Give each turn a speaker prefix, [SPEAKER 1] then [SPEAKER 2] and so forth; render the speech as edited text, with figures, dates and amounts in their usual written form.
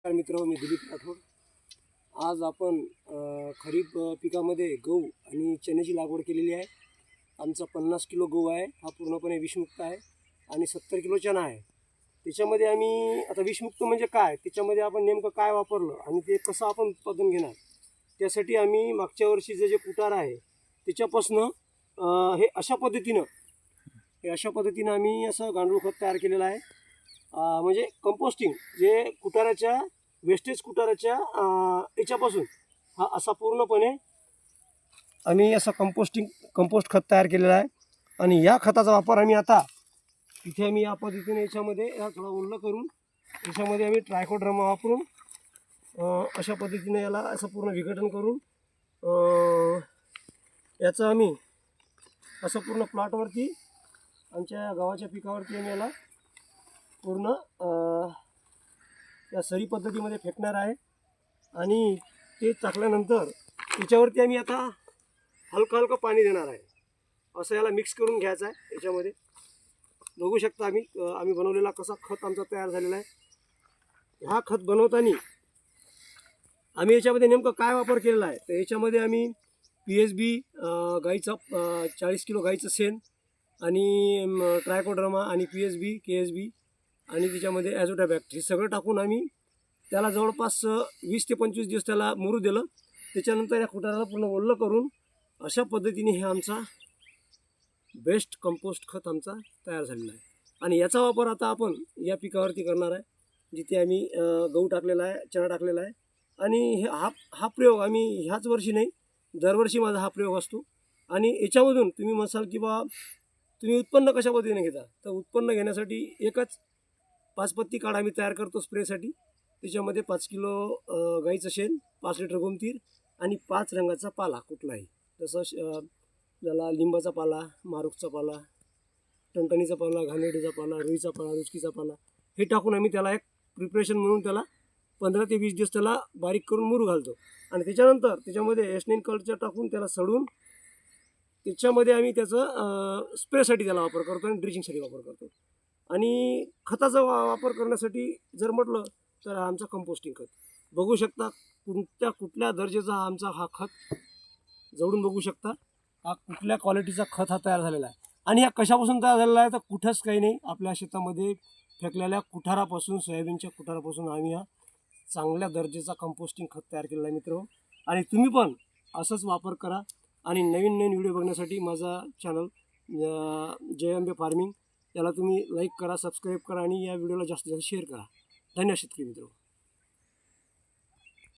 [SPEAKER 1] मित्र, मी दिलीप राठोड. आज आपण खरीप पिकामध्ये गहू आणि चण्याची लागवड केलेली आहे. आमचा 50 किलो गहू आहे, हा पूर्णपणे विषमुक्त आहे आणि 70 किलो चणा आहे. त्याच्यामध्ये आम्ही आता विषमुक्त म्हणजे काय, त्याच्यामध्ये आपण नेमकं काय वापरलं आणि ते कसं आपण उत्पादन घेणार, त्यासाठी आम्ही मागच्या वर्षीचं जे कुटार आहे त्याच्यापासनं हे अशा पद्धतीनं आम्ही असं गांडूळ खत तयार केलेलं आहे. म्हणजे कंपोस्टिंग, जे कुटाराच्या वेस्टेज कुटाराच्या याच्यापासून हा असा पूर्णपणे आम्ही असं कंपोस्ट खत तयार केलेलं आहे. आणि या खताचा वापर आम्ही आता इथे आम्ही या पद्धतीने याच्यामध्ये थोडा ओलं करून याच्यामध्ये आम्ही ट्रायकोड्रामा वापरून अशा पद्धतीने याला असं पूर्ण विघटन करून याचं आम्ही असं पूर्ण प्लॉटवरती आमच्या गावाच्या पिकावरती आम्ही याला पूर्ण या सरी पद्धतीमध्ये फेकणार आहे. आणि ते टाकल्यानंतर त्याच्यावरती आम्ही आता हलकं पाणी देणार आहे. असं याला मिक्स करून घ्यायचं आहे. याच्यामध्ये बघू शकता आम्ही बनवलेला कसा खत आमचा तयार झालेला आहे. हा खत बनवताना आम्ही याच्यामध्ये नेमकं काय वापर केलेला आहे, तर याच्यामध्ये आम्ही PSB गाईचा 40 किलो गाईचं शेण आणि ट्रायकोड्रामा आणि PSB KSB आणि त्याच्यामध्ये ॲझोटॅबॅक्ट हे सगळं टाकून आम्ही त्याला जवळपास 20 ते 25 दिवस त्याला मुरू दिलं. त्याच्यानंतर या कुटाराला पूर्ण ओलं करून अशा पद्धतीने हे आमचा बेस्ट कंपोस्ट खत आमचा तयार झालेला आहे. आणि याचा वापर आता आपण या पिकावरती करणार आहे, जिथे आम्ही गहू टाकलेला आहे, चणा टाकलेला आहे. आणि हा प्रयोग आम्ही ह्याच वर्षी नाही, दरवर्षी माझा हा प्रयोग असतो. आणि याच्यामधून तुम्ही म्हणाल की बा तुम्ही उत्पन्न कशा पद्धतीने घेता, तर उत्पन्न घेण्यासाठी एकच 5 पत्ती काढ आम्ही तयार करतो स्प्रेसाठी. त्याच्यामध्ये 5 किलो गाईचं शेण, 5 लिटर गोमतीर आणि 5 रंगाचा पाला कुठलाही, जसं ज्याला लिंबाचा पाला, मारुकचा पाला, टणटणीचा पाला, घाणेरडीचा पाला, रुईचा पाला, रुचकीचा पाला हे टाकून आम्ही त्याला एक प्रिपरेशन म्हणून त्याला 15 ते 20 दिवस त्याला बारीक करून मुरू घालतो. आणि त्याच्यानंतर त्याच्यामध्ये S9 कल्चर टाकून त्याला सडून त्याच्यामध्ये आम्ही त्याचं स्प्रेसाठी त्याला वापर करतो आणि ड्रिचिंगसाठी वापर करतो. आणि खताचा वापर करण्यासाठी जर म्हटलं तर आमचा कंपोस्टिंग खत बघू शकता कुठल्या दर्जाचा आमचा हा खत जवळून बघू शकता. हा कुठल्या क्वालिटीचा खत हा तयार झालेला आहे. आणि हा कशापासून तयार झालेला आहे, तर कुठंच काही नाही, आपल्या शेतामध्ये फेकलेल्या कुठारापासून, सोयाबीनच्या कुठारापासून आम्ही हा चांगल्या दर्जाचा कंपोस्टिंग खत तयार केलेला आहे मित्र. आणि तुम्ही पण असंच वापर करा. आणि नवीन व्हिडिओ बघण्यासाठी माझा चॅनल जय अंबे फार्मिंग याला तुम्ही लाईक करा, सबस्क्राईब करा आणि या व्हिडिओला जास्तीत जास्त शेअर करा. धन्यवाद शेतकरी मित्र.